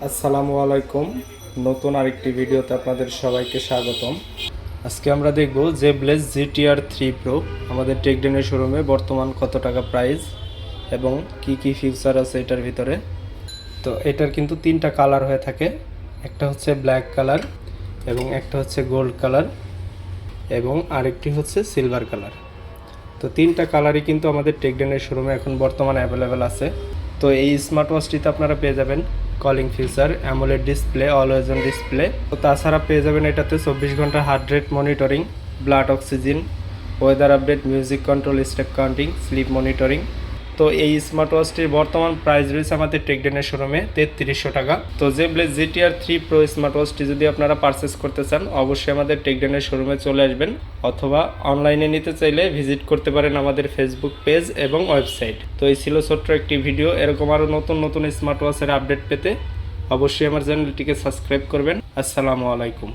আসসালামু আলাইকুম। নতুন আরেকটি ভিডিওতে আপনাদের সবাইকে স্বাগতম। আজকে আমরা দেখব জেব্লেজ GTR 3 Pro আমাদের টেকডেনের শোরুমে বর্তমান কত টাকা প্রাইস এবং কি কি ফিচার আছে এটার ভিতরে। তো এটার কিন্তু তিনটা কালার হয়ে থাকে, একটা হচ্ছে ব্ল্যাক কালার এবং একটা হচ্ছে গোল্ড কালার এবং আরেকটি হচ্ছে সিলভার কালার। তো তিনটা কালারই কিন্তু আমাদের টেকডেনের শোরুমে এখন বর্তমানে অ্যাভেলেবেল আছে। তো এই স্মার্ট ওয়াচটিতে আপনারা পেয়ে যাবেন calling feature, AMOLED display, always on display. তো তাছাড়া পেয়ে যাবেন এটাতে 24 ঘন্টা heart rate monitoring, blood oxygen, weather update, music control, step counting, slip monitoring. তো এই স্মার্ট ওয়াচটির বর্তমান প্রাইস রয়েছে আমাদের টেকডেনের শোরুমে 3300 টাকা। তো জেব্লেজ GTR 3 Pro স্মার্ট ওয়াচটি যদি আপনারা পারচেস করতে চান অবশ্যই আমাদের টেকডেনের শোরুমে চলে আসবেন, অথবা অনলাইনে নিতে চাইলে ভিজিট করতে পারেন আমাদের ফেসবুক পেজ এবং ওয়েবসাইট। তো এই ছিল ছোট্ট একটি ভিডিও। এরকম আরও নতুন নতুন স্মার্ট ওয়াচের আপডেট পেতে অবশ্যই আমার চ্যানেলটিকে সাবস্ক্রাইব করবেন। আসসালামু আলাইকুম।